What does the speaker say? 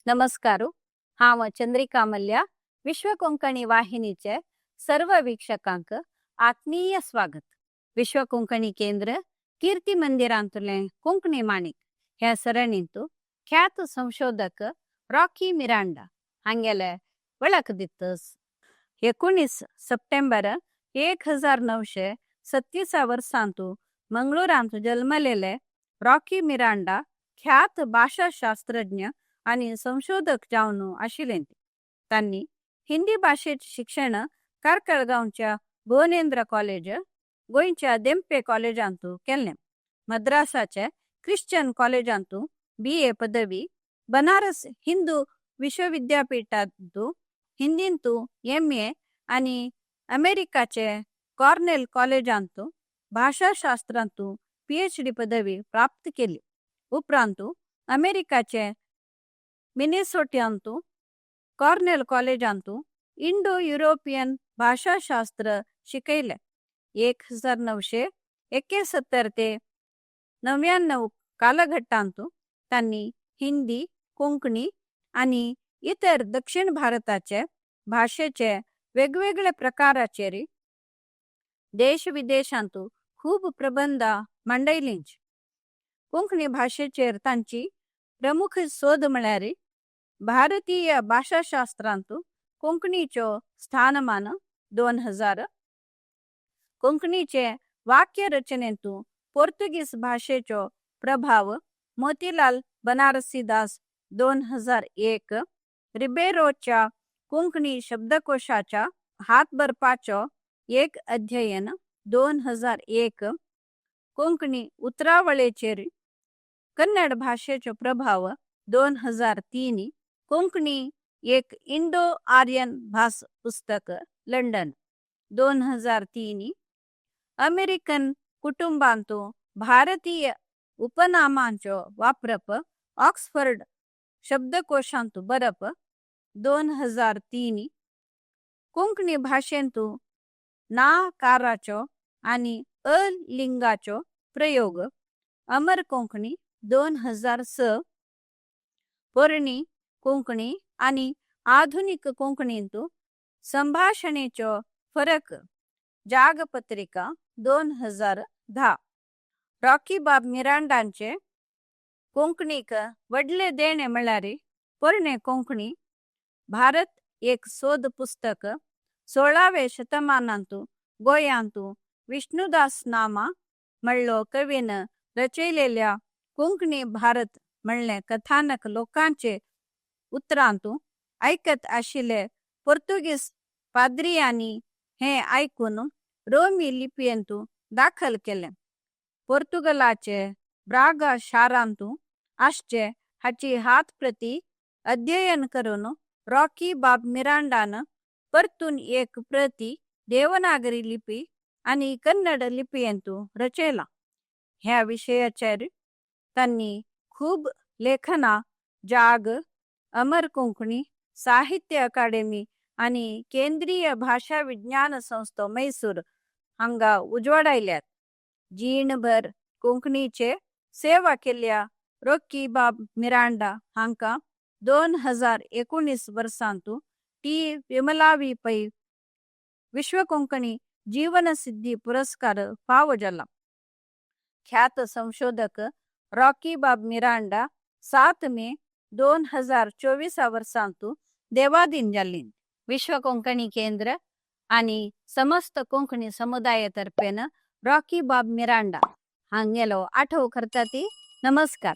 नमस्कार. हांव चंद्रिका मल्ल्या. विश्व कोंकणी वाहिनीचे सर्व वीक्षकांक आत्मीय स्वागत. विश्व कोंकणी केंद्र कीर्ती मंदिरांतले कोंकणी माणिक ह्या सरणींतू ख्यात संशोधक रॉकी मिरांडा हांगेले वळख दितस. 19 सप्टेंबर 1937 वर्सांतू मंगळूरांत जल्मलेले रॉकी मिरांडा ख्यात भाषाशास्त्रज्ञ आणि संशोधक जावन आशिल्ले. त्यांनी हिंदी भाषेचे शिक्षण कारकळगांवच्या भुवनेंद्र कॉलेज, गोंयच्या देंपे कॉलेजांतू केलें. मद्रासाचे ख्रिश्चन कॉलेजांतू BA पदवी, बनारस हिंदू विश्वविद्यापीठांतू हिंदींतू MA आणि अमेरिकाचे कॉर्नेल कॉलेजांतू भाषाशास्त्रांतू PhD पदवी प्राप्त केली. उपरांतू अमेरिकाचे मिनेसोटांतू कॉर्नेल कॉलेजांतू इंडो युरोपियन भाषाशास्त्र शिकयले. 1971 ते 99 कालघट्टांतू त्यांनी हिंदी, कोंकणी आणि इतर दक्षिण भारताचे भाषेचे वेगवेगळे प्रकाराचेर देश विदेशांतू खूब प्रबंध मांडयलींच. कोंकणी भाषेचेर तांची प्रमुख सोद म्हळ्यार भारतीय भाषाशास्त्रांतू कोंकणीचो स्थानमान 2000, कोंकणीचे वाक्य रचनेंतू पोर्तुगीज भाषेचो प्रभाव मोतीलाल बनारसीदास 2001, रिबेरोच्या कोंकणी शब्दकोशाच्या हातबरपाचो एक अध्ययन 2001, कोंकणी उतरावळेचेर कन्नड भाषेचो प्रभाव 2003, कोंकणी एक इंडो आर्यन भास पुस्तक लंडन 2003, अमेरिकन कुटुंबांतू भारतीय उपनामांचो वापरप ऑक्सफर्ड शब्दकोशांतू बरप 2003, कोंकणी भाषेंतू नाकाराचो आणि अलिंगाचो प्रयोग अमर कोंकणी 2006, पोरणी कोंकणी आणि आधुनिक कोंकणींतू संभाषणेचो फरक जागपत्रिका 2010. रॉकी बाब मिरांडांचे कोंकणीक वडले देणे म्हळ्यार पोरणे कोंकणी. भारत एक सोद पुस्तक 16वे शतमानांतू गोंयांतू विष्णुदास नामा म्हणलो कवीन रचयलेल्या कोंकणी भारत म्हणले कथानक लोकांचे उतरांतू ऐकत आशिल्ले पोर्तुगीज पाद्रियांनी हे ऐकून रोमी लिपयेंतू दाखल केले. पोर्तुगालाचे ब्रागा शारांतू आसचे हाची हात प्रती अध्ययन करून रॉकी बाब मिरांडान परतून एक प्रती देवनागरी लिपी आणि कन्नड लिपयेंतू रचयला. ह्या विषयाचेर त्यांनी खूब लेखना जाग, अमर कोंकणी साहित्य अकादेमी आणि केंद्रीय भाषा विज्ञान संस्था मैसूर हांगा उजवाडायल्यात. जीणभर कोंकणीचे सेवा केल्या रॉकी बाब मिरांडा हांका 2019 वर्सांतू टी. विमलावी पै विश्व कोंकणी जीवन सिद्धी पुरस्कार फावो जाला. ख्यात संशोधक रॉकी बाब मिरांडा 7 मे 2024 वर्सांतू देवादीन जाल्ली. विश्व कोंकणी केंद्र आणि समस्त कोंकणी समुदायातर्फेन रॉकी बाब मिरांडा हांगेलो आठव करता ती. नमस्कार.